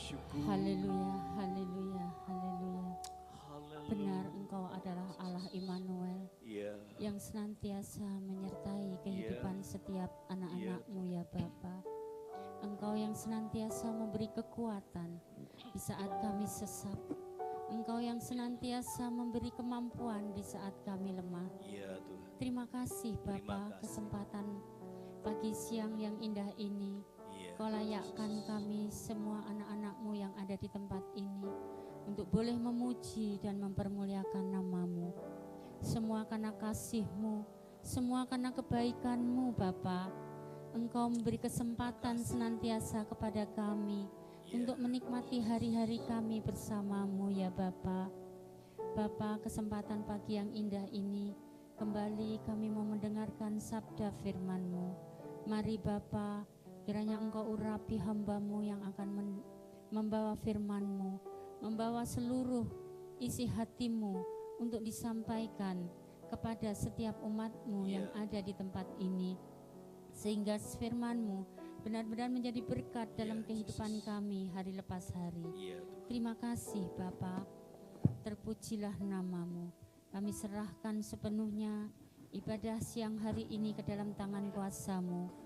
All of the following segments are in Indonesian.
bersyukur. Haleluya, haleluya, haleluya. Haleluya. Benar Engkau adalah Allah Immanuel Iya. yang senantiasa menyertai kehidupan setiap anak-anak-Mu ya Bapa. Engkau yang senantiasa memberi kekuatan di saat kami sesat. Engkau yang senantiasa memberi kemampuan di saat kami lemah. Iya Tuhan. Terima kasih Terima Bapa, kasih. kesempatan pagi siang yang indah ini. Iya. Kau layakkan kami semua anak-anak-Mu yang ada di tempat ini untuk boleh memuji dan mempermuliakan nama-Mu. Semua karena kasih-Mu, semua karena kebaikan-Mu Bapa. Engkau memberi kesempatan senantiasa kepada kami untuk menikmati hari-hari kami bersama-Mu ya Bapa. Bapa, kesempatan pagi yang indah ini kembali kami mau mendengarkan sabda firman-Mu. Mari Bapa, kiranya Engkau urapi hamba-Mu yang akan membawa firman-Mu, membawa seluruh isi hati-Mu untuk disampaikan kepada setiap umat-Mu yang ada di tempat ini. Sehingga firman-Mu benar-benar menjadi berkat dalam kehidupan kami hari lepas hari. Terima kasih Bapa, terpujilah nama-Mu. Kami serahkan sepenuhnya ibadah siang hari ini ke dalam tangan kuasa-Mu.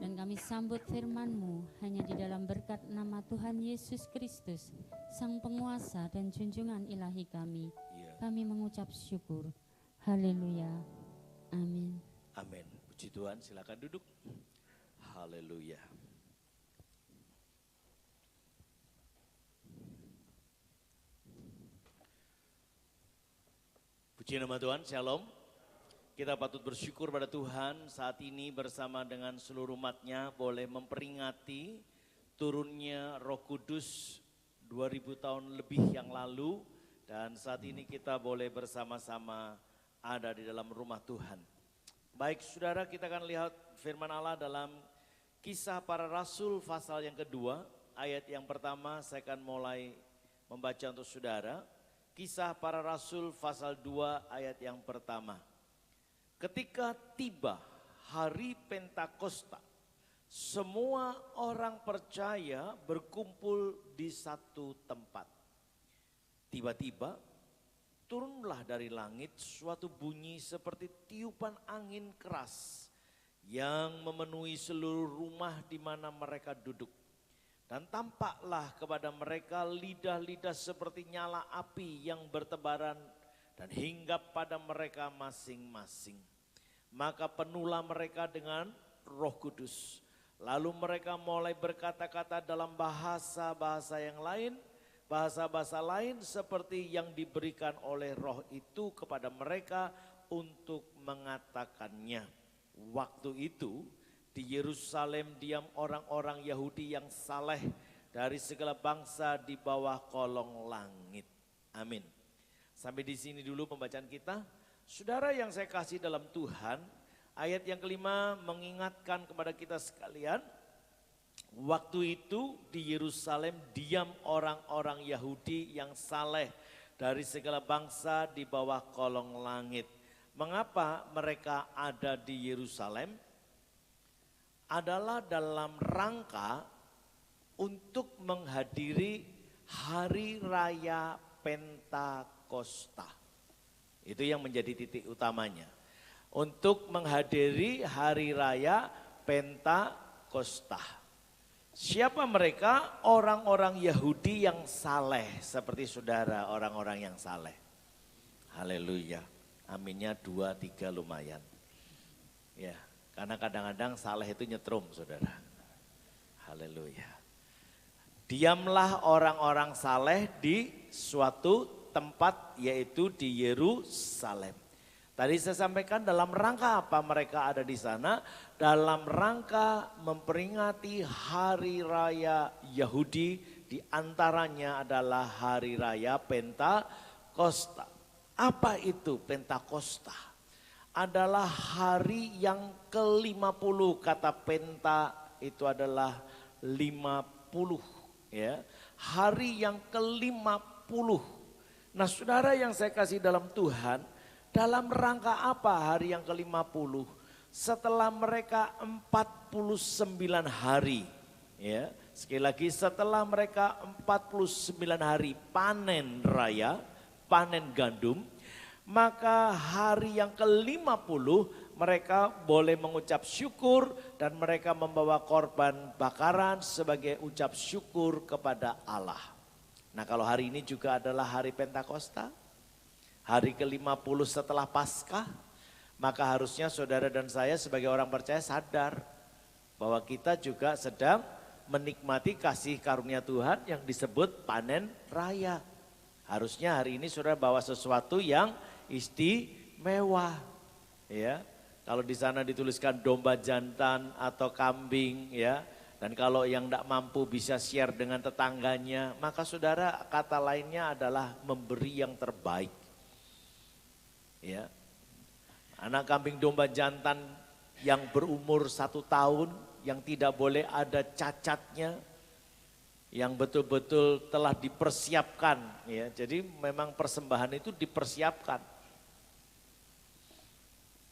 Dan kami sambut firman-Mu hanya di dalam berkat nama Tuhan Yesus Kristus, Sang Penguasa dan junjungan ilahi kami. Kami mengucap syukur. Haleluya. Amin. Amin. Puji Tuhan, silakan duduk. Haleluya. Puji nama Tuhan, Shalom. Kita patut bersyukur pada Tuhan saat ini bersama dengan seluruh umatnya boleh memperingati turunnya Roh Kudus 2000 tahun lebih yang lalu. Dan saat ini kita boleh bersama-sama ada di dalam rumah Tuhan. Baik saudara, kita akan lihat firman Allah dalam Kisah Para Rasul pasal yang kedua. Ayat yang pertama saya akan mulai membaca untuk saudara. Kisah Para Rasul pasal 2 ayat yang pertama. Ketika tiba hari Pentakosta, semua orang percaya berkumpul di satu tempat. Tiba-tiba turunlah dari langit suatu bunyi seperti tiupan angin keras yang memenuhi seluruh rumah di mana mereka duduk. Dan tampaklah kepada mereka lidah-lidah seperti nyala api yang bertebaran dan hinggap pada mereka masing-masing. Maka penuhlah mereka dengan Roh Kudus. Lalu mereka mulai berkata-kata dalam bahasa-bahasa yang lain, bahasa-bahasa lain seperti yang diberikan oleh Roh itu kepada mereka untuk mengatakannya. Waktu itu di Yerusalem diam orang-orang Yahudi yang saleh dari segala bangsa di bawah kolong langit. Amin. Sampai di sini dulu pembacaan kita. Saudara yang saya kasih dalam Tuhan, ayat yang kelima mengingatkan kepada kita sekalian, waktu itu di Yerusalem diam orang-orang Yahudi yang saleh dari segala bangsa di bawah kolong langit. Mengapa mereka ada di Yerusalem? Adalah dalam rangka untuk menghadiri hari raya Pentakosta. Itu yang menjadi titik utamanya. Untuk menghadiri hari raya Pentakosta. Siapa mereka? Orang-orang Yahudi yang saleh. Seperti saudara orang-orang yang saleh. Haleluya. Aminnya 2, 3 lumayan. Ya, karena kadang-kadang saleh itu nyetrum saudara. Haleluya. Diamlah orang-orang saleh di suatu tempat yaitu di Yerusalem. Tadi saya sampaikan dalam rangka apa mereka ada di sana? Dalam rangka memperingati hari raya Yahudi, di antaranya adalah hari raya Pentakosta. Apa itu Pentakosta? Adalah hari yang ke-50, kata penta itu adalah 50 ya. Hari yang ke-50. Nah saudara yang saya kasih dalam Tuhan, dalam rangka apa hari yang ke-50? Setelah mereka 49 hari ya, Sekali lagi, setelah mereka 49 hari panen raya, panen gandum, maka hari yang ke-50 mereka boleh mengucap syukur dan mereka membawa korban bakaran sebagai ucap syukur kepada Allah. Nah, kalau hari ini juga adalah hari Pentakosta, hari ke-50 setelah Paskah, maka harusnya saudara dan saya sebagai orang percaya sadar bahwa kita juga sedang menikmati kasih karunia Tuhan yang disebut panen raya. Harusnya hari ini saudara bawa sesuatu yang istimewa. Ya, kalau di sana dituliskan domba jantan atau kambing, ya. Dan kalau yang tidak mampu bisa share dengan tetangganya, maka saudara kata lainnya adalah memberi yang terbaik. Ya, anak kambing domba jantan yang berumur 1 tahun, yang tidak boleh ada cacatnya, yang betul-betul telah dipersiapkan. Ya, jadi memang persembahan itu dipersiapkan.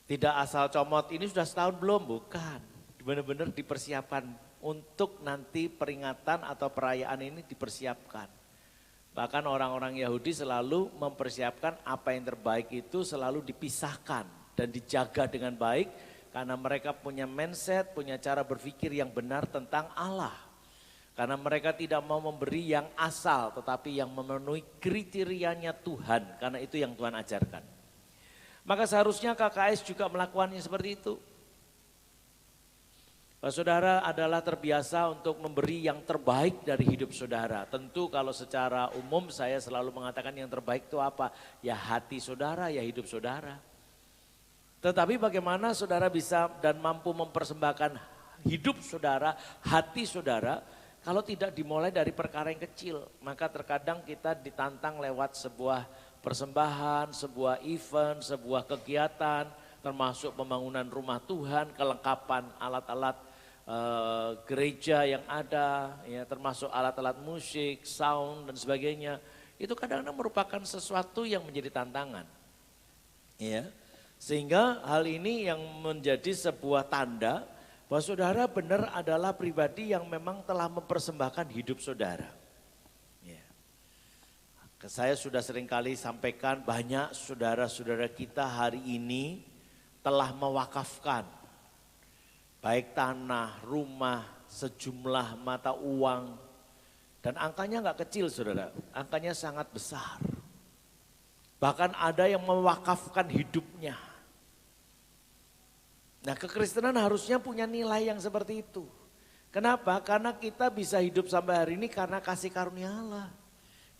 Tidak asal comot, ini sudah setahun belum? Bukan, benar-benar dipersiapkan untuk nanti peringatan atau perayaan ini dipersiapkan. Bahkan orang-orang Yahudi selalu mempersiapkan apa yang terbaik itu selalu dipisahkan dan dijaga dengan baik. Karena mereka punya mindset, punya cara berpikir yang benar tentang Allah. Karena mereka tidak mau memberi yang asal, tetapi yang memenuhi kriterianya Tuhan. Karena itu yang Tuhan ajarkan. Maka seharusnya KKS juga melakukannya seperti itu. Saudara adalah terbiasa untuk memberi yang terbaik dari hidup saudara. Tentu kalau secara umum saya selalu mengatakan yang terbaik itu apa? Ya hati saudara, ya hidup saudara. Tetapi bagaimana saudara bisa dan mampu mempersembahkan hidup saudara, hati saudara, kalau tidak dimulai dari perkara yang kecil. Maka terkadang kita ditantang lewat sebuah persembahan, sebuah event, sebuah kegiatan, termasuk pembangunan rumah Tuhan, kelengkapan alat-alat gereja yang ada, ya, termasuk alat-alat musik, sound dan sebagainya. Itu kadang-kadang merupakan sesuatu yang menjadi tantangan. Ya. Sehingga hal ini yang menjadi sebuah tanda bahwa saudara benar adalah pribadi yang memang telah mempersembahkan hidup saudara. Ya. Saya sudah seringkali sampaikan banyak saudara-saudara kita hari ini telah mewakafkan baik tanah, rumah, sejumlah mata uang. Dan angkanya nggak kecil saudara, angkanya sangat besar. Bahkan ada yang mewakafkan hidupnya. Nah, kekristenan harusnya punya nilai yang seperti itu. Kenapa? Karena kita bisa hidup sampai hari ini karena kasih karunia Allah.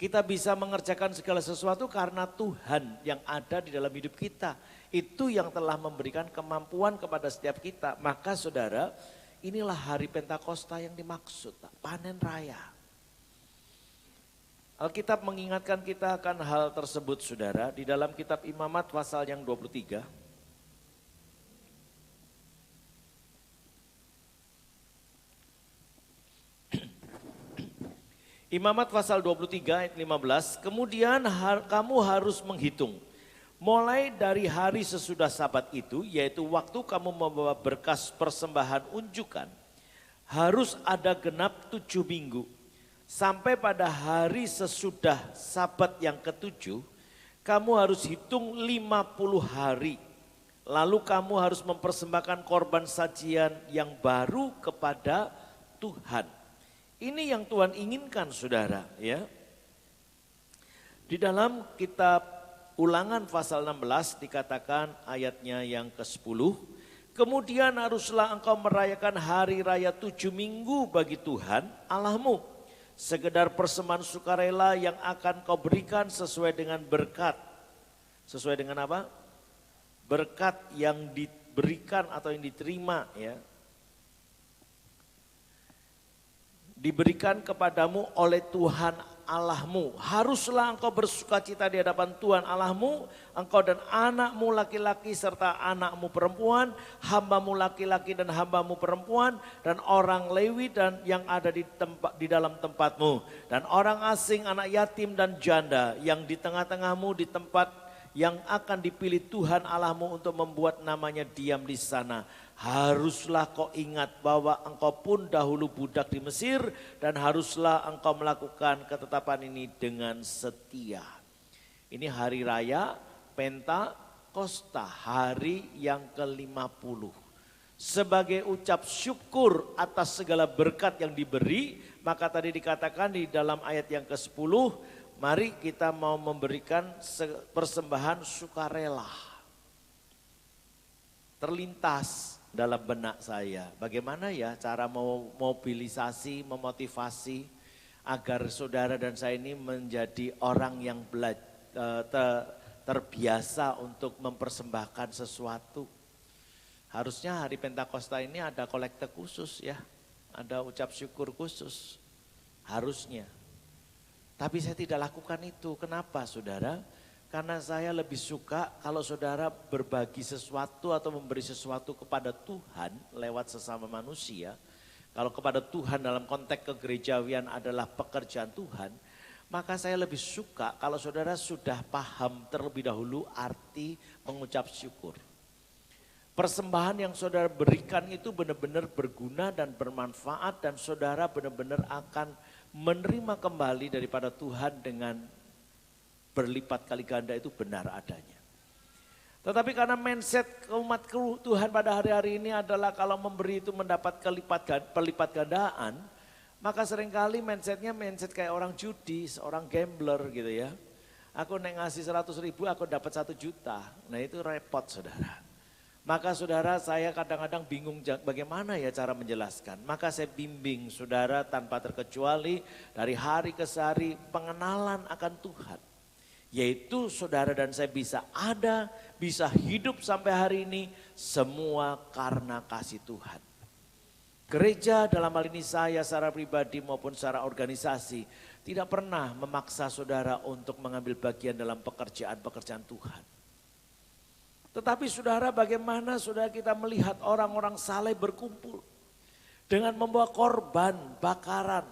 Kita bisa mengerjakan segala sesuatu karena Tuhan yang ada di dalam hidup kita. Itu yang telah memberikan kemampuan kepada setiap kita. Maka saudara, inilah hari Pentakosta yang dimaksud, panen raya. Alkitab mengingatkan kita akan hal tersebut saudara. Di dalam kitab Imamat pasal yang 23. Imamat pasal 23 ayat 15, kemudian kamu harus menghitung. Mulai dari hari sesudah Sabat itu, yaitu waktu kamu membawa berkas persembahan unjukan, harus ada genap 7 minggu. Sampai pada hari sesudah Sabat yang ke-7, kamu harus hitung 50 hari. Lalu kamu harus mempersembahkan korban sajian yang baru kepada Tuhan. Ini yang Tuhan inginkan saudara, ya. Di dalam kitab Ulangan pasal 16 dikatakan ayatnya yang ke-10. Kemudian haruslah engkau merayakan hari raya 7 minggu bagi Tuhan Allahmu. Sekedar persembahan sukarela yang akan kau berikan sesuai dengan berkat. Sesuai dengan apa? Berkat yang diberikan atau yang diterima, ya. Diberikan kepadamu oleh Tuhan Allahmu. Haruslah engkau bersukacita di hadapan Tuhan Allahmu, engkau dan anakmu laki-laki serta anakmu perempuan, hambamu laki-laki dan hambamu perempuan, dan orang Lewi dan yang ada di dalam tempatmu, dan orang asing, anak yatim dan janda yang di tengah-tengahmu di tempat yang akan dipilih Tuhan Allahmu untuk membuat namanya diam di sana. Haruslah kau ingat bahwa engkau pun dahulu budak di Mesir dan haruslah engkau melakukan ketetapan ini dengan setia. Ini hari raya Pentakosta, hari yang ke-50. Sebagai ucap syukur atas segala berkat yang diberi, maka tadi dikatakan di dalam ayat yang ke-10, mari kita mau memberikan persembahan sukarela. Terlintas dalam benak saya, bagaimana ya cara mobilisasi, memotivasi agar saudara dan saya ini menjadi orang yang terbiasa untuk mempersembahkan sesuatu. Harusnya hari Pentakosta ini ada kolekte khusus ya, ada ucap syukur khusus, harusnya. Tapi saya tidak lakukan itu, kenapa saudara? Karena saya lebih suka kalau saudara berbagi sesuatu atau memberi sesuatu kepada Tuhan lewat sesama manusia. Kalau kepada Tuhan dalam konteks kegerejawian adalah pekerjaan Tuhan, maka saya lebih suka kalau saudara sudah paham terlebih dahulu arti mengucap syukur. Persembahan yang saudara berikan itu benar-benar berguna dan bermanfaat dan saudara benar-benar akan menerima kembali daripada Tuhan dengan berlipat kali ganda, itu benar adanya. Tetapi karena mindset umat Tuhan pada hari-hari ini adalah kalau memberi itu mendapat pelipat gandaan, maka seringkali mindsetnya mindset kayak orang judi, seorang gambler gitu ya. Aku ngasih 100.000 aku dapat 1 juta, nah itu repot saudara. Maka saudara saya kadang-kadang bingung bagaimana ya cara menjelaskan. Maka saya bimbing saudara tanpa terkecuali dari hari ke hari pengenalan akan Tuhan. Yaitu saudara dan saya bisa ada, bisa hidup sampai hari ini semua karena kasih Tuhan. Gereja dalam hal ini saya secara pribadi maupun secara organisasi tidak pernah memaksa saudara untuk mengambil bagian dalam pekerjaan-pekerjaan Tuhan. Tetapi saudara bagaimana saudara kita melihat orang-orang saleh berkumpul dengan membawa korban, bakaran,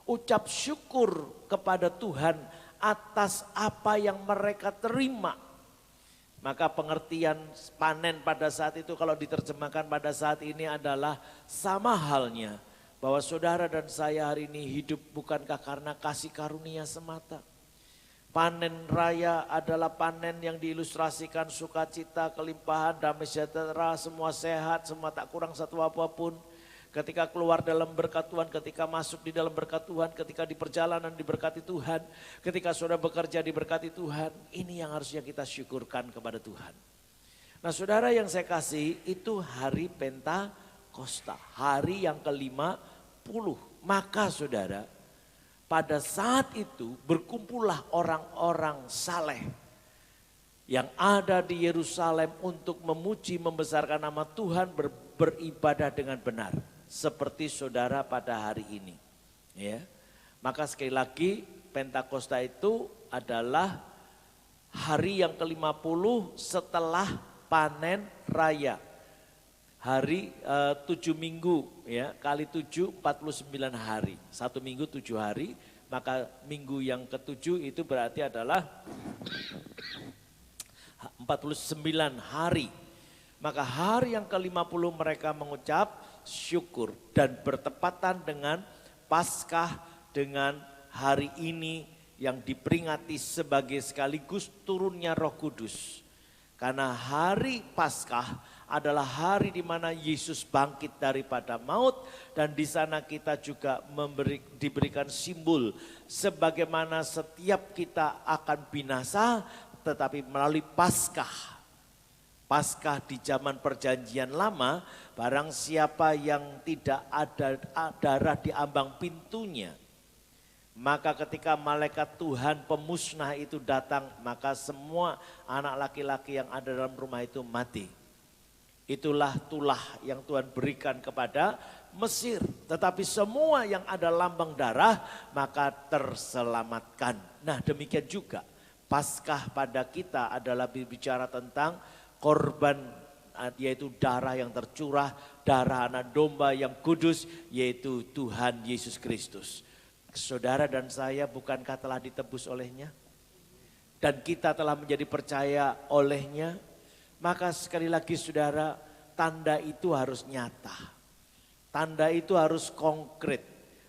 ucap syukur kepada Tuhan atas apa yang mereka terima. Maka pengertian panen pada saat itu kalau diterjemahkan pada saat ini adalah sama halnya bahwa saudara dan saya hari ini hidup bukankah karena kasih karunia semata. Panen raya adalah panen yang diilustrasikan sukacita, kelimpahan, damai sejahtera, semua sehat, semua tak kurang satu apapun. Ketika keluar dalam berkat Tuhan, ketika masuk di dalam berkat Tuhan, ketika di perjalanan diberkati Tuhan, ketika saudara bekerja diberkati Tuhan, ini yang harusnya kita syukurkan kepada Tuhan. Nah saudara yang saya kasih itu hari Pentakosta, hari yang ke-50. Maka saudara pada saat itu berkumpullah orang-orang saleh yang ada di Yerusalem untuk memuji membesarkan nama Tuhan, beribadah dengan benar. Seperti saudara pada hari ini. Ya. Maka sekali lagi Pentakosta itu adalah hari yang ke-50 setelah panen raya. Hari 7 minggu ya, kali 7 49 hari. 1 minggu 7 hari, maka minggu yang ke-7 itu berarti adalah 49 hari. Maka hari yang ke-50 mereka mengucap syukur dan bertepatan dengan Paskah, dengan hari ini yang diperingati sebagai sekaligus turunnya Roh Kudus. Karena hari Paskah adalah hari di mana Yesus bangkit daripada maut dan di sana kita juga diberikan simbol sebagaimana setiap kita akan binasa tetapi melalui Paskah. Paskah di zaman perjanjian lama, barang siapa yang tidak ada darah di ambang pintunya, maka ketika malaikat Tuhan pemusnah itu datang, maka semua anak laki-laki yang ada dalam rumah itu mati. Itulah tulah yang Tuhan berikan kepada Mesir. Tetapi semua yang ada lambang darah maka terselamatkan. Nah demikian juga Paskah pada kita adalah berbicara tentang korban, yaitu darah yang tercurah, darah anak domba yang kudus, yaitu Tuhan Yesus Kristus. Saudara dan saya bukankah telah ditebus olehnya? dan kita telah menjadi percaya olehnya, maka sekali lagi saudara, tanda itu harus nyata. Tanda itu harus konkret,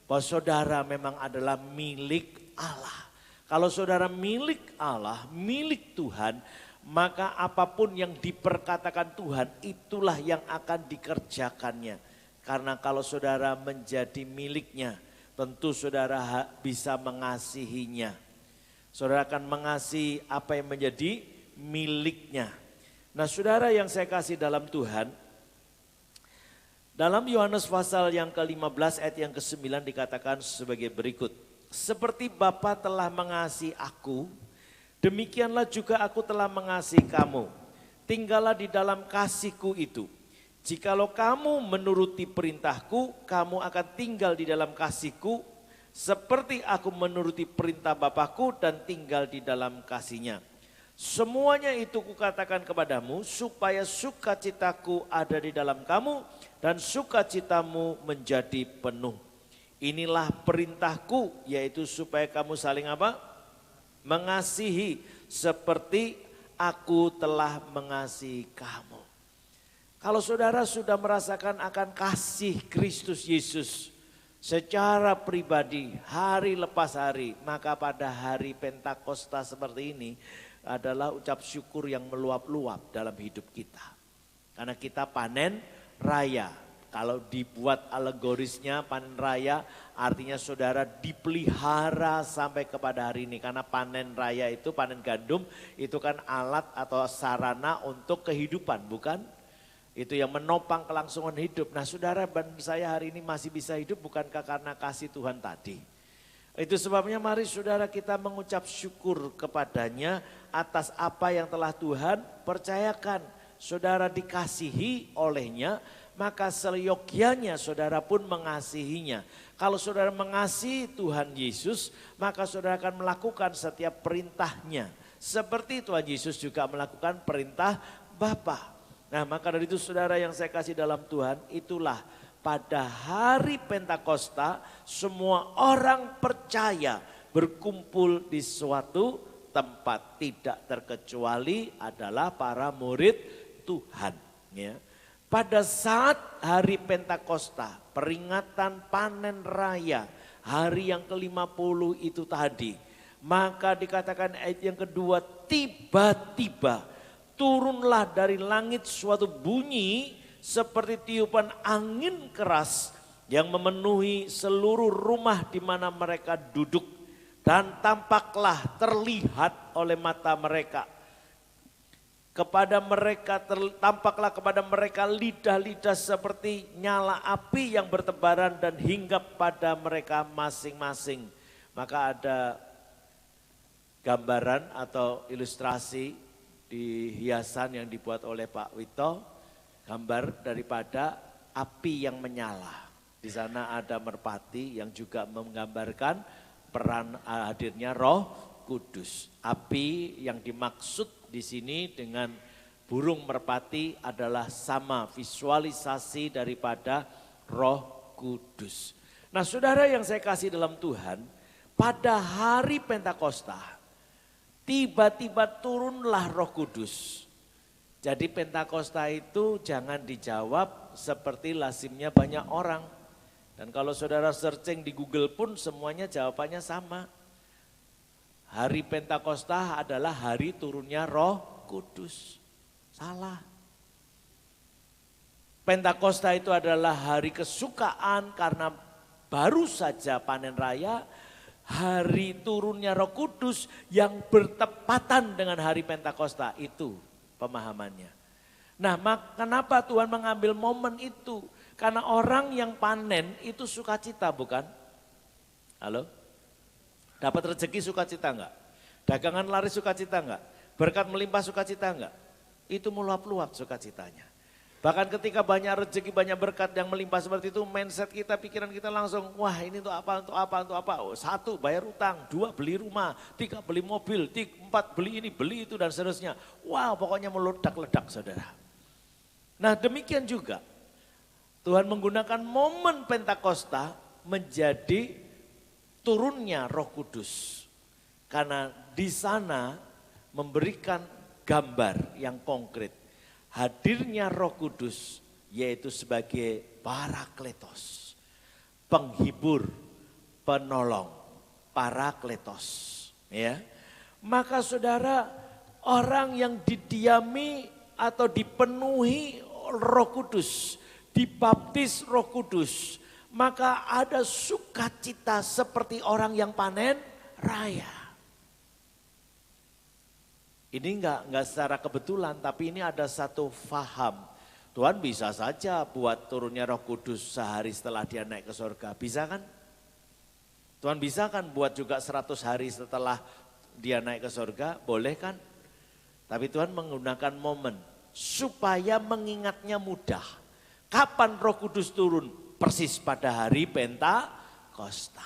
bahwa saudara memang adalah milik Allah. Kalau saudara milik Allah, milik Tuhan, maka apapun yang diperkatakan Tuhan itulah yang akan dikerjakannya. Karena kalau saudara menjadi miliknya, tentu saudara bisa mengasihinya. Saudara akan mengasihi apa yang menjadi miliknya. Nah saudara yang saya kasih dalam Tuhan, dalam Yohanes pasal yang ke-15 ayat yang ke-9 dikatakan sebagai berikut. Seperti Bapa telah mengasihi aku, demikianlah juga aku telah mengasihi kamu. Tinggallah di dalam kasihku itu. Jikalau kamu menuruti perintahku, kamu akan tinggal di dalam kasihku, seperti aku menuruti perintah Bapakku dan tinggal di dalam kasihnya. Semuanya itu kukatakan kepadamu, supaya sukacitaku ada di dalam kamu, dan sukacitamu menjadi penuh. Inilah perintahku, yaitu supaya kamu saling apa? Mengasihi, seperti aku telah mengasihi kamu. Kalau saudara sudah merasakan akan kasih Kristus Yesus secara pribadi hari lepas hari, maka pada hari Pentakosta seperti ini adalah ucap syukur yang meluap-luap dalam hidup kita. Karena kita panen raya. Kalau dibuat alegorisnya panen raya artinya saudara dipelihara sampai kepada hari ini. Karena panen raya itu, panen gandum itu kan alat atau sarana untuk kehidupan, bukan? Itu yang menopang kelangsungan hidup. Nah saudara dan saya hari ini masih bisa hidup bukankah karena kasih Tuhan tadi. Itu sebabnya mari saudara kita mengucap syukur kepadanya atas apa yang telah Tuhan percayakan. Saudara dikasihi olehnya, maka seyogyanya saudara pun mengasihinya. Kalau saudara mengasihi Tuhan Yesus, maka saudara akan melakukan setiap perintahnya. Seperti Tuhan Yesus juga melakukan perintah Bapa. Nah maka dari itu saudara yang saya kasih dalam Tuhan, itulah pada hari Pentakosta semua orang percaya berkumpul di suatu tempat. Tidak terkecuali adalah para murid Tuhan. Ya. Pada saat hari Pentakosta, peringatan panen raya, hari yang ke-50 itu tadi. Maka dikatakan ayat yang kedua, tiba-tiba turunlah dari langit suatu bunyi seperti tiupan angin keras yang memenuhi seluruh rumah di mana mereka duduk. Dan tampaklah terlihat oleh mata mereka. Tampaklah kepada mereka lidah-lidah seperti nyala api yang bertebaran dan hinggap pada mereka masing-masing. Maka ada gambaran atau ilustrasi di hiasan yang dibuat oleh Pak Wito, gambar daripada api yang menyala. Di sana ada merpati yang juga menggambarkan peran hadirnya Roh Kudus. Api yang dimaksud di sini dengan burung merpati adalah sama visualisasi daripada Roh Kudus. Nah saudara yang saya kasih dalam Tuhan, pada hari Pentakosta, tiba-tiba turunlah Roh Kudus. Jadi Pentakosta itu jangan dijawab seperti lazimnya banyak orang. Dan kalau saudara searching di Google pun semuanya jawabannya sama. Hari Pentakosta adalah hari turunnya Roh Kudus. Salah. Pentakosta itu adalah hari kesukaan karena baru saja panen raya. Hari turunnya Roh Kudus yang bertepatan dengan hari Pentakosta, itu pemahamannya. Nah, kenapa Tuhan mengambil momen itu? Karena orang yang panen itu sukacita, bukan? Halo? Dapat rezeki sukacita enggak? Dagangan laris sukacita enggak? Berkat melimpah sukacita enggak? Itu meluap-luap sukacitanya. Bahkan ketika banyak rezeki, banyak berkat yang melimpah seperti itu, mindset kita, pikiran kita langsung, wah ini untuk apa, untuk apa, untuk apa. Oh, 1, bayar utang, 2, beli rumah, 3, beli mobil, 4, beli ini, beli itu dan seterusnya. Wow, pokoknya meledak-ledak saudara. Nah demikian juga, Tuhan menggunakan momen Pentakosta menjadi turunnya Roh Kudus. Karena di sana memberikan gambar yang konkret. Hadirnya Roh Kudus yaitu sebagai Parakletos, penghibur, penolong, Parakletos. Ya, maka saudara, orang yang didiami atau dipenuhi Roh Kudus, dibaptis Roh Kudus, maka ada sukacita seperti orang yang panen raya. Ini enggak secara kebetulan, tapi ini ada satu faham. Tuhan bisa saja buat turunnya Roh Kudus sehari setelah dia naik ke surga, bisa kan? Tuhan bisa kan buat juga 100 hari setelah dia naik ke surga, boleh kan? Tapi Tuhan menggunakan momen supaya mengingatnya mudah. Kapan Roh Kudus turun? Persis pada hari Pentakosta,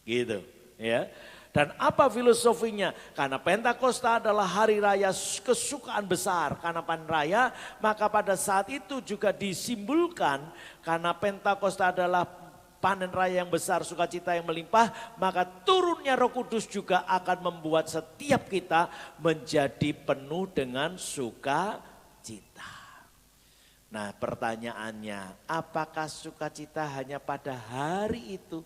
gitu ya. Dan apa filosofinya? Karena Pentakosta adalah hari raya kesukaan besar. Karena panen raya, maka pada saat itu juga disimbolkan karena Pentakosta adalah panen raya yang besar, sukacita yang melimpah, maka turunnya Roh Kudus juga akan membuat setiap kita menjadi penuh dengan sukacita. Nah, pertanyaannya, apakah sukacita hanya pada hari itu?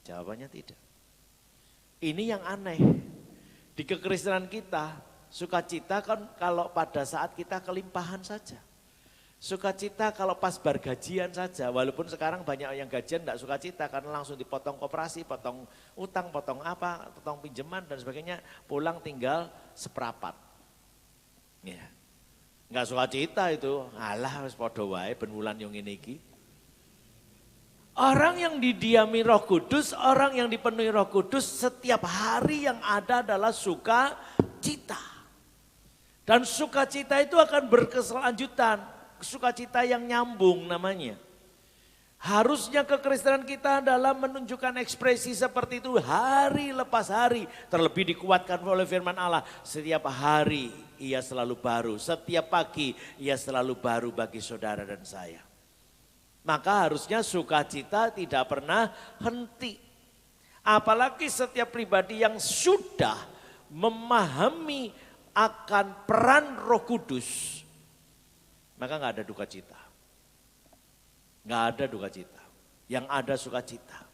Jawabannya tidak. Ini yang aneh. Di kekristenan kita, sukacita kan kalau pada saat kita kelimpahan saja. Sukacita kalau pas bar gajian saja, walaupun sekarang banyak yang gajian enggak sukacita karena langsung dipotong koperasi, potong utang, potong apa, potong pinjaman dan sebagainya, pulang tinggal seperapat. Ya. Enggak sukacita itu, alah wis padha wae ben wulan yo ngene iki. Orang yang didiami Roh Kudus, orang yang dipenuhi Roh Kudus, setiap hari yang ada adalah sukacita. Dan sukacita itu akan berkelanjutan, sukacita yang nyambung namanya. Harusnya kekristenan kita adalah menunjukkan ekspresi seperti itu hari lepas hari. Terlebih dikuatkan oleh firman Allah. Setiap hari ia selalu baru. Setiap pagi ia selalu baru bagi saudara dan saya. Maka harusnya sukacita tidak pernah henti. Apalagi setiap pribadi yang sudah memahami akan peran Roh Kudus. Maka gak ada duka cita. Gak ada duka cita, yang ada sukacita.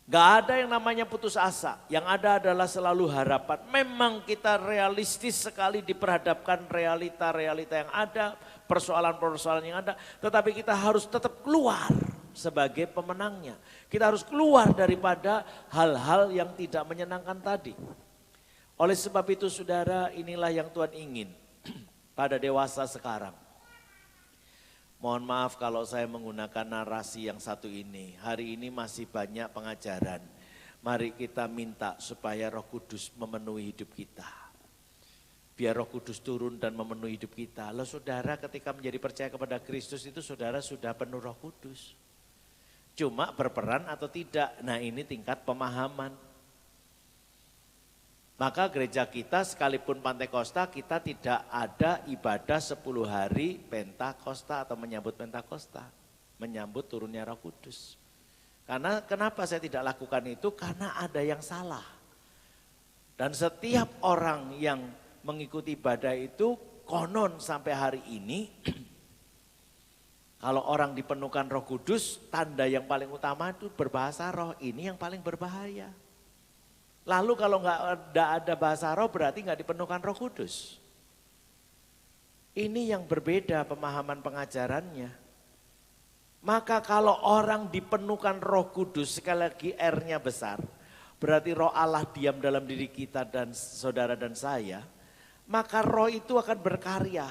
Gak ada yang namanya putus asa, yang ada adalah selalu harapan. Memang kita realistis sekali diperhadapkan realita-realita yang ada, persoalan-persoalan yang ada. Tetapi kita harus tetap keluar sebagai pemenangnya. Kita harus keluar daripada hal-hal yang tidak menyenangkan tadi. Oleh sebab itu saudara, inilah yang Tuhan ingin pada dewasa sekarang. Mohon maaf kalau saya menggunakan narasi yang satu ini. Hari ini masih banyak pengajaran. Mari kita minta supaya Roh Kudus memenuhi hidup kita. Biar Roh Kudus turun dan memenuhi hidup kita. Lalu saudara ketika menjadi percaya kepada Kristus itu saudara sudah penuh Roh Kudus. Cuma berperan atau tidak. Nah ini tingkat pemahaman. Maka gereja kita sekalipun Pentakosta kita tidak ada ibadah 10 hari Pentakosta atau menyambut Pentakosta. Menyambut turunnya Roh Kudus. Karena kenapa saya tidak lakukan itu? Karena ada yang salah. Dan setiap orang yang mengikuti ibadah itu konon sampai hari ini. Kalau orang dipenuhkan Roh Kudus, tanda yang paling utama itu berbahasa roh. Ini yang paling berbahaya. Lalu kalau nggak ada bahasa roh berarti nggak dipenuhkan Roh Kudus. Ini yang berbeda pemahaman pengajarannya. Maka kalau orang dipenuhkan Roh Kudus, sekali lagi R-nya besar, berarti Roh Allah diam dalam diri kita dan saudara dan saya, maka Roh itu akan berkarya.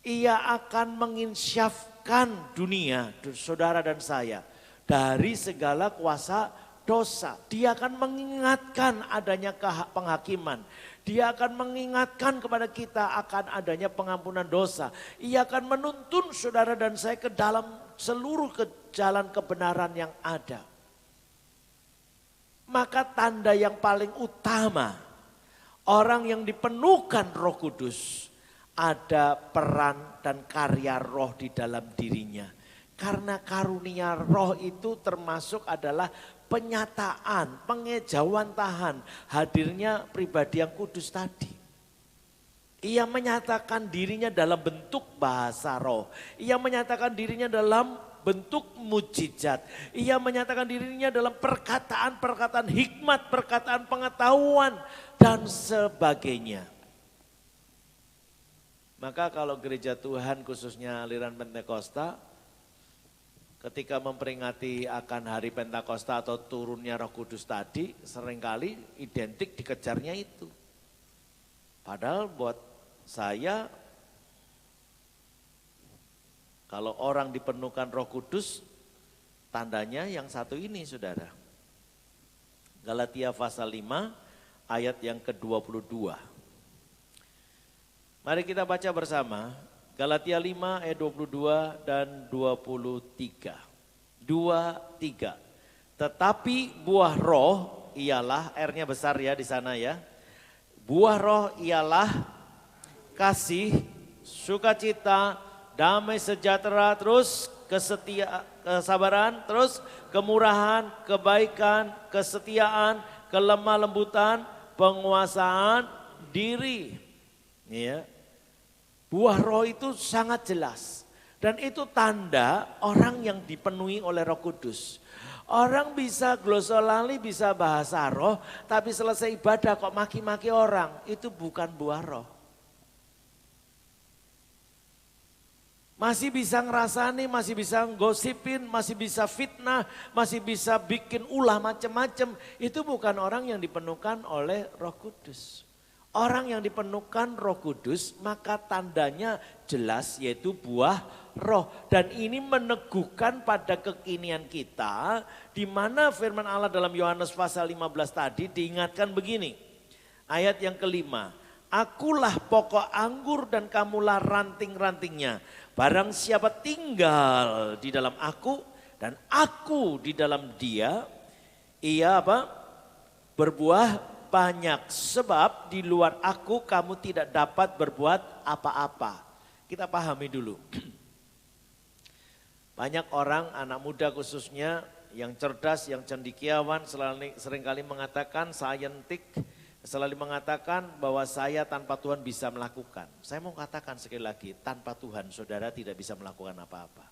Ia akan menginsyafkan dunia, saudara dan saya, dari segala kuasa dosa. Dia akan mengingatkan adanya penghakiman. Dia akan mengingatkan kepada kita akan adanya pengampunan dosa. Ia akan menuntun saudara dan saya ke dalam seluruh jalan kebenaran yang ada. Maka tanda yang paling utama orang yang dipenuhkan Roh Kudus ada peran dan karya roh di dalam dirinya. Karena karunia roh itu termasuk adalah penyataan, pengejawantahan hadirnya pribadi yang kudus tadi. Ia menyatakan dirinya dalam bentuk bahasa roh. Ia menyatakan dirinya dalam bentuk mujizat. Ia menyatakan dirinya dalam perkataan-perkataan hikmat, perkataan pengetahuan, dan sebagainya. Maka kalau gereja Tuhan khususnya aliran Pentakosta, ketika memperingati akan hari Pentakosta atau turunnya Roh Kudus tadi, seringkali identik dikejarnya itu. Padahal buat saya, kalau orang dipenuhkan Roh Kudus, tandanya yang satu ini, saudara. Galatia pasal 5 ayat yang ke-22. Mari kita baca bersama. Galatia 5 ayat 22 dan 23. 23. Tetapi buah roh ialah, R-nya besar ya di sana ya. Buah roh ialah kasih, sukacita, damai sejahtera, terus kesabaran, terus kemurahan, kebaikan, kesetiaan, kelemah lembutan, penguasaan diri. Ya. Buah roh itu sangat jelas. Dan itu tanda orang yang dipenuhi oleh Roh Kudus. Orang bisa glosolali, bisa bahasa roh, tapi selesai ibadah kok maki-maki orang. Itu bukan buah roh. Masih bisa ngerasani, masih bisa gosipin, masih bisa fitnah, masih bisa bikin ulah macam-macam. Itu bukan orang yang dipenuhkan oleh Roh Kudus. Orang yang dipenuhkan Roh Kudus maka tandanya jelas yaitu buah roh. Dan ini meneguhkan pada kekinian kita di mana firman Allah dalam Yohanes pasal 15 tadi diingatkan begini. Ayat yang kelima. Akulah pokok anggur dan kamulah ranting-rantingnya. Barang siapa tinggal di dalam aku dan aku di dalam dia, ia berbuah banyak, sebab di luar aku kamu tidak dapat berbuat apa-apa. Kita pahami dulu. Banyak orang, anak muda khususnya, yang cerdas, yang cendekiawan, seringkali mengatakan saintik, selalu mengatakan bahwa saya tanpa Tuhan bisa melakukan. Saya mau katakan sekali lagi, tanpa Tuhan saudara tidak bisa melakukan apa-apa.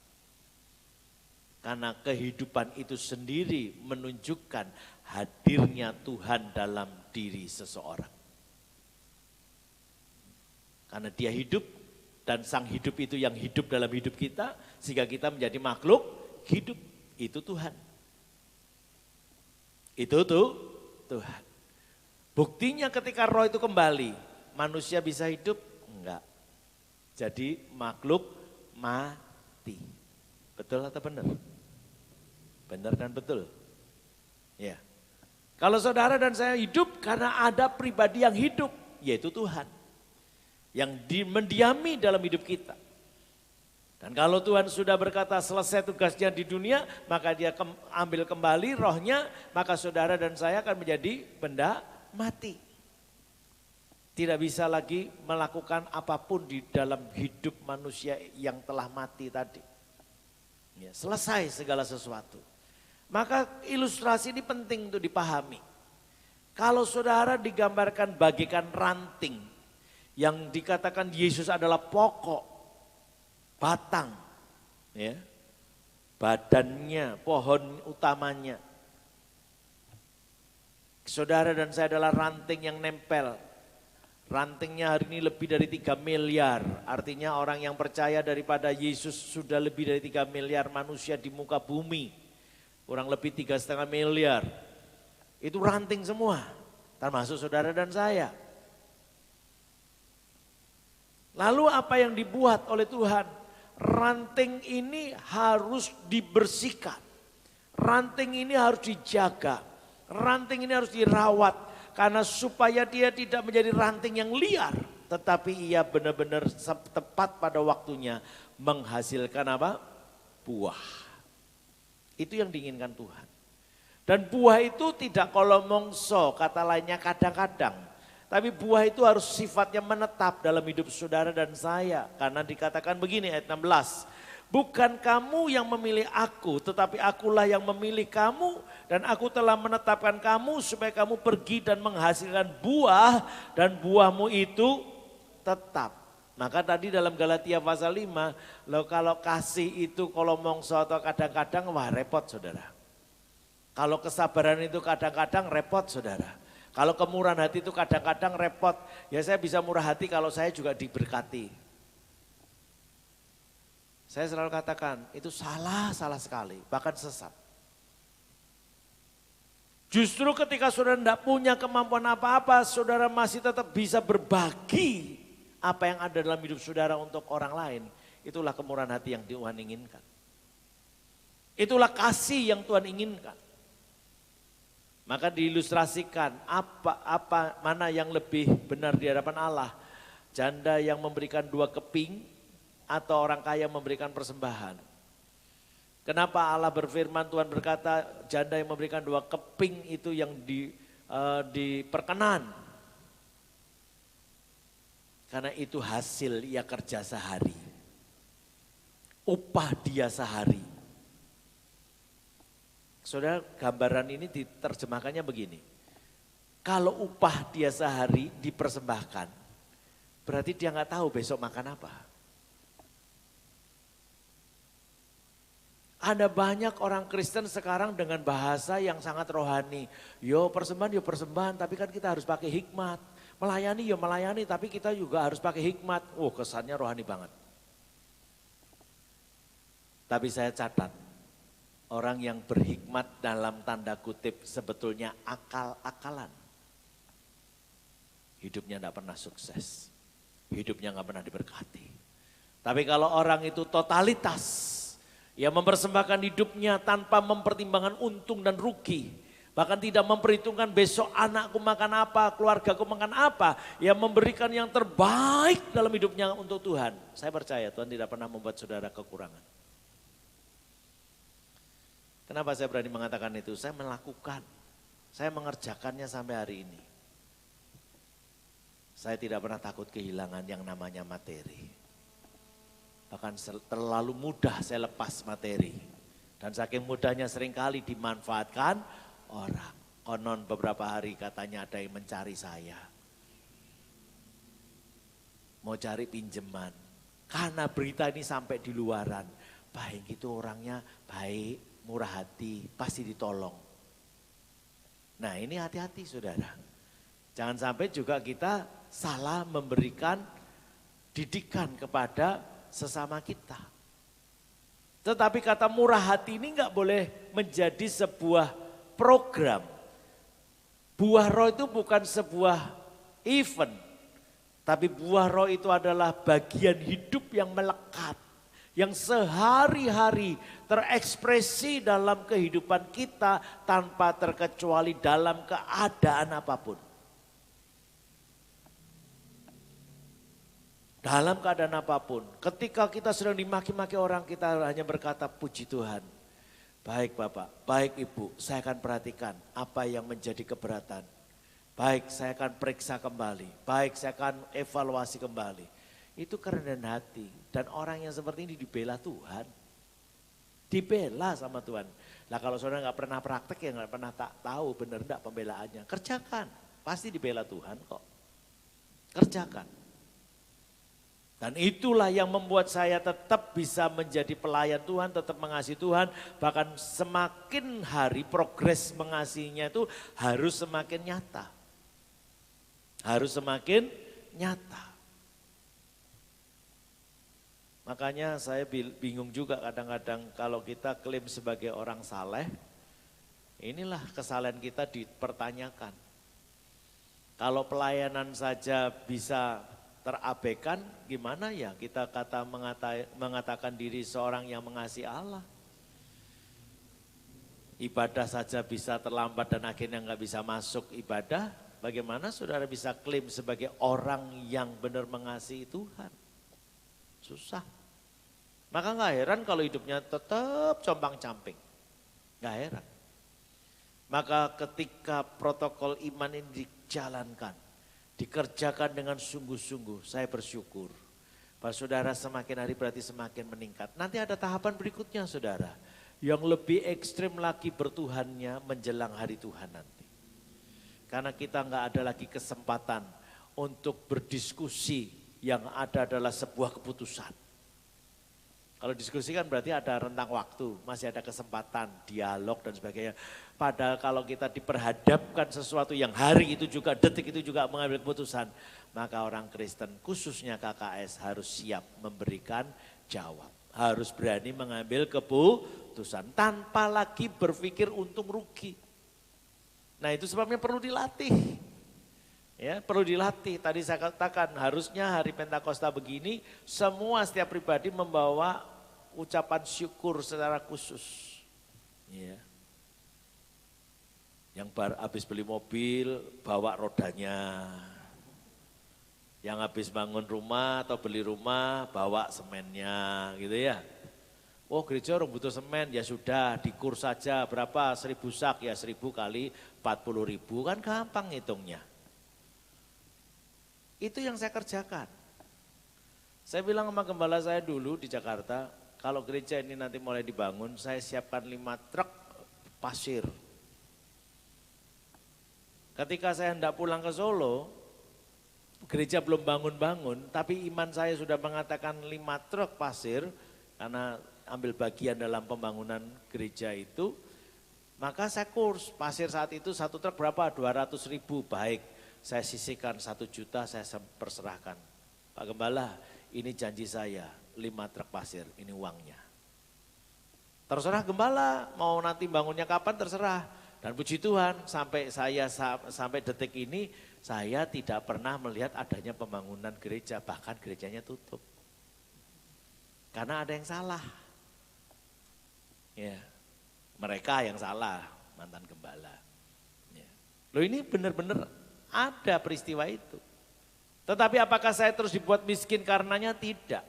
Karena kehidupan itu sendiri menunjukkan hadirnya Tuhan dalam diri seseorang. Karena dia hidup dan sang hidup itu yang hidup dalam hidup kita, sehingga kita menjadi makhluk hidup. Itu Tuhan. Itu Tuhan. Buktinya ketika roh itu kembali, manusia bisa hidup? Enggak. Jadi makhluk mati. Betul atau benar? Benar dan betul. Ya. Kalau saudara dan saya hidup karena ada pribadi yang hidup, yaitu Tuhan. Yang mendiami dalam hidup kita. Dan kalau Tuhan sudah berkata selesai tugasnya di dunia, maka dia ambil kembali rohnya, maka saudara dan saya akan menjadi benda mati. Tidak bisa lagi melakukan apapun di dalam hidup manusia yang telah mati tadi. Ya, selesai segala sesuatu. Maka ilustrasi ini penting untuk dipahami. Kalau saudara digambarkan bagaikan ranting yang dikatakan Yesus adalah pokok, batang, ya, badannya, pohon utamanya. Saudara dan saya adalah ranting yang nempel. Rantingnya hari ini lebih dari 3 miliar. Artinya orang yang percaya daripada Yesus sudah lebih dari 3 miliar manusia di muka bumi. Kurang lebih 3,5 miliar. Itu ranting semua. Termasuk saudara dan saya. Lalu apa yang dibuat oleh Tuhan? Ranting ini harus dibersihkan. Ranting ini harus dijaga. Ranting ini harus dirawat. Karena supaya dia tidak menjadi ranting yang liar. Tetapi ia benar-benar tepat pada waktunya menghasilkan apa? Buah. Itu yang diinginkan Tuhan. Dan buah itu tidak kolomongso, kata lainnya kadang-kadang. Tapi buah itu harus sifatnya menetap dalam hidup saudara dan saya. Karena dikatakan begini ayat 16. Bukan kamu yang memilih aku, tetapi akulah yang memilih kamu. Dan aku telah menetapkan kamu supaya kamu pergi dan menghasilkan buah. Dan buahmu itu tetap. Maka tadi dalam Galatia pasal 5, loh kalau kasih itu kalau mongso atau kadang-kadang, wah repot saudara. Kalau kesabaran itu kadang-kadang repot saudara. Kalau kemurahan hati itu kadang-kadang repot. Ya saya bisa murah hati kalau saya juga diberkati. Saya selalu katakan itu salah sekali, bahkan sesat. Justru ketika saudara tidak punya kemampuan apa-apa, saudara masih tetap bisa berbagi apa yang ada dalam hidup saudara untuk orang lain. Itulah kemurahan hati yang Tuhan inginkan. Itulah kasih yang Tuhan inginkan. Maka diilustrasikan mana yang lebih benar di hadapan Allah. Janda yang memberikan 2 keping atau orang kaya memberikan persembahan. Kenapa Allah berfirman, Tuhan berkata janda yang memberikan 2 keping itu yang diperkenan. Karena itu hasil ia kerja sehari. Upah dia sehari. Saudara, gambaran ini diterjemahkannya begini. Kalau upah dia sehari dipersembahkan, berarti dia nggak tahu besok makan apa. Ada banyak orang Kristen sekarang dengan bahasa yang sangat rohani. Yo persembahan, tapi kan kita harus pakai hikmat. Melayani, tapi kita juga harus pakai hikmat. Oh kesannya rohani banget. Tapi saya catat, orang yang berhikmat dalam tanda kutip sebetulnya akal-akalan. Hidupnya tidak pernah sukses. Hidupnya nggak pernah diberkati. Tapi kalau orang itu totalitas, ia mempersembahkan hidupnya tanpa mempertimbangkan untung dan rugi. Bahkan tidak memperhitungkan besok anakku makan apa, keluargaku makan apa. Ia memberikan yang terbaik dalam hidupnya untuk Tuhan. Saya percaya Tuhan tidak pernah membuat saudara kekurangan. Kenapa saya berani mengatakan itu? Saya melakukan, saya mengerjakannya sampai hari ini. Saya tidak pernah takut kehilangan yang namanya materi. Bahkan terlalu mudah saya lepas materi. Dan saking mudahnya seringkali dimanfaatkan orang. Konon beberapa hari katanya ada yang mencari saya. Mau cari pinjaman. Karena berita ini sampai di luaran. Baik itu orangnya baik, murah hati, pasti ditolong. Nah ini hati-hati saudara. Jangan sampai juga kita salah memberikan didikan kepada sesama kita. Tetapi kata murah hati ini enggak boleh menjadi sebuah program. Buah roh itu bukan sebuah event. Tapi buah roh itu adalah bagian hidup yang melekat. Yang sehari-hari terekspresi dalam kehidupan kita tanpa terkecuali dalam keadaan apapun. Dalam keadaan apapun, ketika kita sedang dimaki-maki orang, kita hanya berkata puji Tuhan. Baik Bapak, baik Ibu, saya akan perhatikan apa yang menjadi keberatan. Baik, saya akan periksa kembali. Baik, saya akan evaluasi kembali. Itu kerendahan hati. Dan orang yang seperti ini dibela Tuhan. Dibela sama Tuhan. Nah kalau saudara nggak pernah praktek ya nggak pernah tahu benar enggak pembelaannya. Kerjakan, pasti dibela Tuhan kok. Kerjakan. Dan itulah yang membuat saya tetap bisa menjadi pelayan Tuhan, tetap mengasihi Tuhan. Bahkan semakin hari progres mengasihinya itu harus semakin nyata. Harus semakin nyata. Makanya saya bingung juga kadang-kadang kalau kita klaim sebagai orang saleh, inilah kesalahan kita dipertanyakan. Kalau pelayanan saja bisa terabaikan, gimana ya kita mengatakan diri seorang yang mengasihi Allah. Ibadah saja bisa terlambat dan akhirnya nggak bisa masuk ibadah. Bagaimana saudara bisa klaim sebagai orang yang benar mengasihi Tuhan? Susah. Maka nggak heran kalau hidupnya tetap compang-camping. Nggak heran. Maka ketika protokol iman ini dijalankan, dikerjakan dengan sungguh-sungguh, saya bersyukur. Pak saudara semakin hari berarti semakin meningkat. Nanti ada tahapan berikutnya saudara. Yang lebih ekstrim lagi bertuhannya menjelang hari Tuhan nanti. Karena kita nggak ada lagi kesempatan untuk berdiskusi, yang ada adalah sebuah keputusan. Kalau diskusi kan berarti ada rentang waktu, masih ada kesempatan, dialog dan sebagainya. Padahal kalau kita diperhadapkan sesuatu yang hari itu juga, detik itu juga mengambil keputusan, maka orang Kristen khususnya KKS harus siap memberikan jawab. Harus berani mengambil keputusan tanpa lagi berpikir untung rugi. Nah itu sebabnya perlu dilatih. Ya, perlu dilatih. Tadi saya katakan harusnya hari Pentakosta begini semua setiap pribadi membawa ucapan syukur secara khusus. Ya. Yang habis beli mobil bawa rodanya. Yang habis bangun rumah atau beli rumah bawa semennya gitu ya. Oh gereja orang butuh semen, ya sudah dikur saja berapa 1000 sak, ya 1000 kali 40.000 kan gampang hitungnya. Itu yang saya kerjakan. Saya bilang sama gembala saya dulu di Jakarta, kalau gereja ini nanti mulai dibangun, saya siapkan 5 truk pasir. Ketika saya hendak pulang ke Solo, gereja belum bangun-bangun, tapi iman saya sudah mengatakan 5 truk pasir, karena ambil bagian dalam pembangunan gereja itu, maka saya kurs, pasir saat itu 1 truk berapa? 200.000, baik. Saya sisihkan 1 juta, saya perserahkan. Pak Gembala, ini janji saya, 5 truk pasir, ini uangnya. Terserah Gembala, mau nanti bangunnya kapan terserah. Dan puji Tuhan, sampai detik ini, saya tidak pernah melihat adanya pembangunan gereja, bahkan gerejanya tutup. Karena ada yang salah. Ya, mereka yang salah, mantan gembala. Ya. Loh ini benar-benar ada peristiwa itu. Tetapi apakah saya terus dibuat miskin karenanya? Tidak.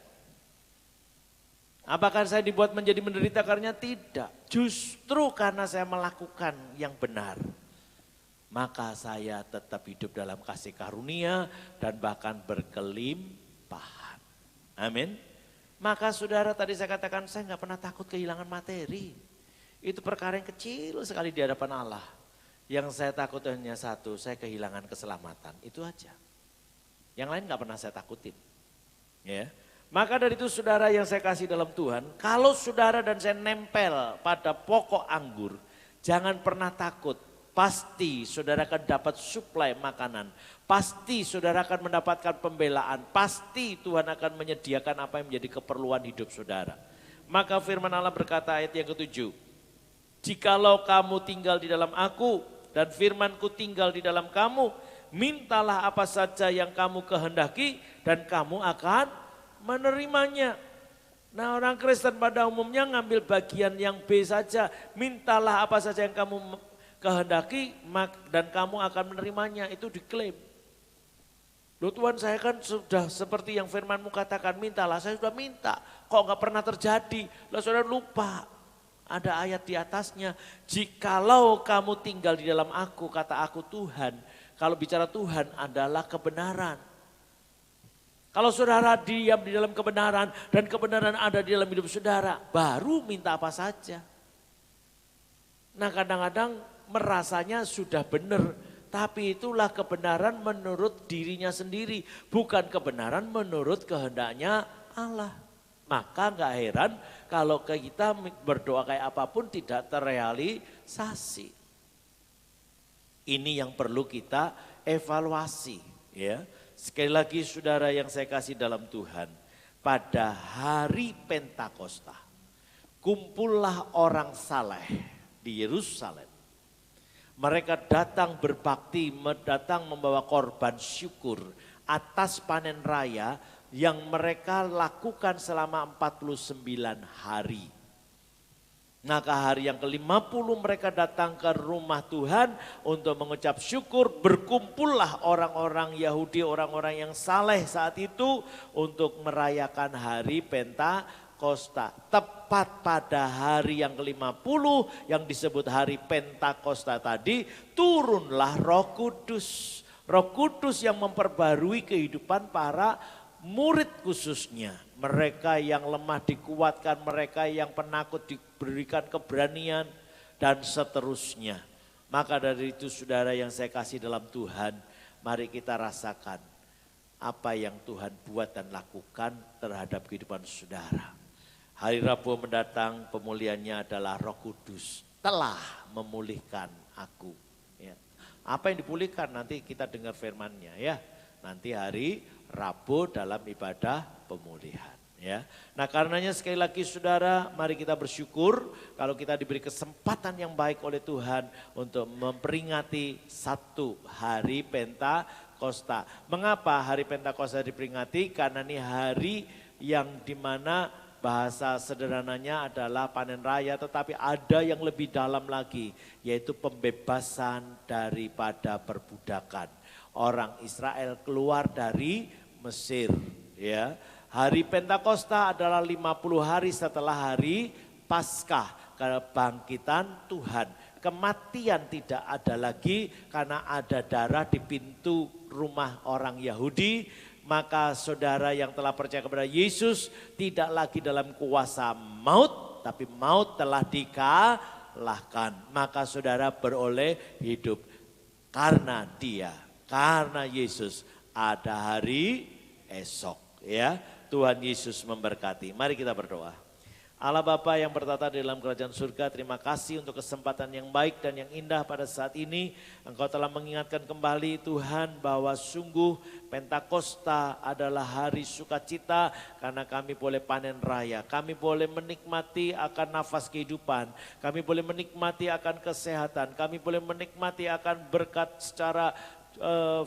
Apakah saya dibuat menjadi menderita karenanya? Tidak. Justru karena saya melakukan yang benar, maka saya tetap hidup dalam kasih karunia dan bahkan berkelimpahan. Amin. Maka saudara tadi saya katakan saya nggak pernah takut kehilangan materi. Itu perkara yang kecil sekali di hadapan Allah. Yang saya takut hanya satu, saya kehilangan keselamatan. Itu aja. Yang lain nggak pernah saya takutin. Ya. Maka dari itu saudara yang saya kasih dalam Tuhan, kalau saudara dan saya nempel pada pokok anggur, jangan pernah takut. Pasti saudara akan dapat suplai makanan. Pasti saudara akan mendapatkan pembelaan. Pasti Tuhan akan menyediakan apa yang menjadi keperluan hidup saudara. Maka firman Allah berkata ayat yang ke-7. Jikalau kamu tinggal di dalam aku dan firmanku tinggal di dalam kamu, mintalah apa saja yang kamu kehendaki dan kamu akan menerimanya. Nah orang Kristen pada umumnya ngambil bagian yang B saja. Mintalah apa saja yang kamu kehendaki dan kamu akan menerimanya, itu diklaim. Loh Tuhan saya kan sudah seperti yang firman-Mu katakan, mintalah, saya sudah minta. Kok nggak pernah terjadi? Lah saudara lupa, ada ayat di atasnya. Jikalau kamu tinggal di dalam aku, kata aku Tuhan. Kalau bicara Tuhan adalah kebenaran. Kalau saudara diam di dalam kebenaran dan kebenaran ada di dalam hidup saudara, baru minta apa saja. Nah kadang-kadang merasanya sudah benar, tapi itulah kebenaran menurut dirinya sendiri, bukan kebenaran menurut kehendaknya Allah. Maka gak heran kalau kita berdoa kayak apapun tidak terrealisasi. Ini yang perlu kita evaluasi. Ya. Sekali lagi saudara yang saya kasih dalam Tuhan, pada hari Pentakosta, kumpullah orang saleh di Yerusalem. Mereka datang berbakti, datang membawa korban syukur atas panen raya yang mereka lakukan selama 49 hari. Maka hari yang ke-50 mereka datang ke rumah Tuhan untuk mengucap syukur. Berkumpullah orang-orang Yahudi, orang-orang yang saleh saat itu untuk merayakan hari Pentakosta. Tepat pada hari yang ke-50 yang disebut hari Pentakosta tadi, turunlah Roh Kudus. Roh Kudus yang memperbarui kehidupan para murid khususnya, mereka yang lemah dikuatkan, mereka yang penakut diberikan keberanian, dan seterusnya. Maka dari itu saudara yang saya kasih dalam Tuhan, mari kita rasakan apa yang Tuhan buat dan lakukan terhadap kehidupan saudara. Hari Rabu mendatang pemulihannya adalah Roh Kudus telah memulihkan aku. Ya. Apa yang dipulihkan nanti kita dengar firman-Nya ya. Nanti hari Rabu dalam ibadah pemulihan. Ya. Nah karenanya sekali lagi saudara, mari kita bersyukur kalau kita diberi kesempatan yang baik oleh Tuhan untuk memperingati satu hari Pentakosta. Mengapa hari Pentakosta diperingati? Karena ini hari yang dimana bahasa sederhananya adalah panen raya, tetapi ada yang lebih dalam lagi, yaitu pembebasan daripada perbudakan. Orang Israel keluar dari Mesir, ya. Hari Pentakosta adalah 50 hari setelah hari Paskah, kebangkitan Tuhan. Kematian tidak ada lagi karena ada darah di pintu rumah orang Yahudi. Maka saudara yang telah percaya kepada Yesus tidak lagi dalam kuasa maut, tapi maut telah dikalahkan. Maka saudara beroleh hidup karena Dia, karena Yesus ada hari esok. Ya, Tuhan Yesus memberkati. Mari kita berdoa. Allah Bapa yang bertata di dalam kerajaan surga, terima kasih untuk kesempatan yang baik dan yang indah pada saat ini. Engkau telah mengingatkan kembali Tuhan bahwa sungguh Pentakosta adalah hari sukacita karena kami boleh panen raya. Kami boleh menikmati akan nafas kehidupan. Kami boleh menikmati akan kesehatan. Kami boleh menikmati akan berkat secara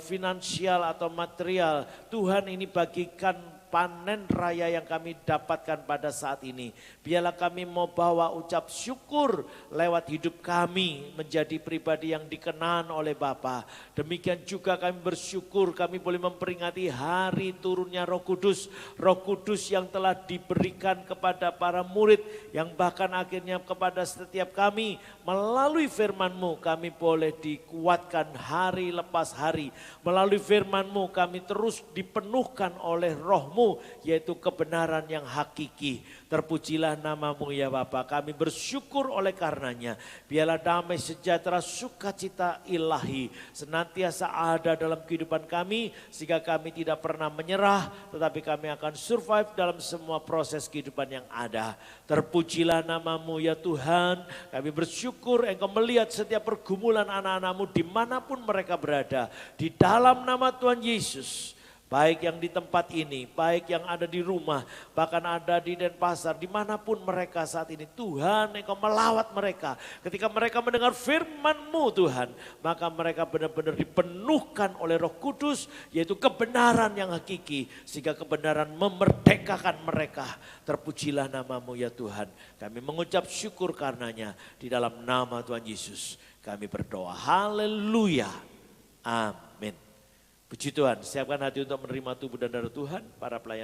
finansial atau material. Tuhan ini bagikan panen raya yang kami dapatkan pada saat ini. Biarlah kami mau bawa ucap syukur lewat hidup kami menjadi pribadi yang dikenan oleh Bapa. Demikian juga kami bersyukur kami boleh memperingati hari turunnya Roh Kudus. Roh Kudus yang telah diberikan kepada para murid, yang bahkan akhirnya kepada setiap kami melalui firman-Mu kami boleh dikuatkan hari lepas hari. Melalui firman-Mu kami terus dipenuhkan oleh Roh-Mu, yaitu kebenaran yang hakiki. Terpujilah nama-Mu ya Bapa, kami bersyukur oleh karenanya. Biarlah damai sejahtera sukacita ilahi senantiasa ada dalam kehidupan kami, sehingga kami tidak pernah menyerah, tetapi kami akan survive dalam semua proses kehidupan yang ada. Terpujilah nama-Mu ya Tuhan, kami bersyukur Engkau melihat setiap pergumulan anak-anak-Mu dimanapun mereka berada. Di dalam nama Tuhan Yesus, baik yang di tempat ini, baik yang ada di rumah, bahkan ada di Denpasar, dimanapun mereka saat ini, Tuhan Engkau melawat mereka. Ketika mereka mendengar firman-Mu Tuhan, maka mereka benar-benar dipenuhkan oleh Roh Kudus, yaitu kebenaran yang hakiki, sehingga kebenaran memerdekakan mereka. Terpujilah nama-Mu ya Tuhan, kami mengucap syukur karenanya, di dalam nama Tuhan Yesus kami berdoa. Haleluya, amin. Puji Tuhan, siapkan hati untuk menerima tubuh dan darah Tuhan, para pelayan.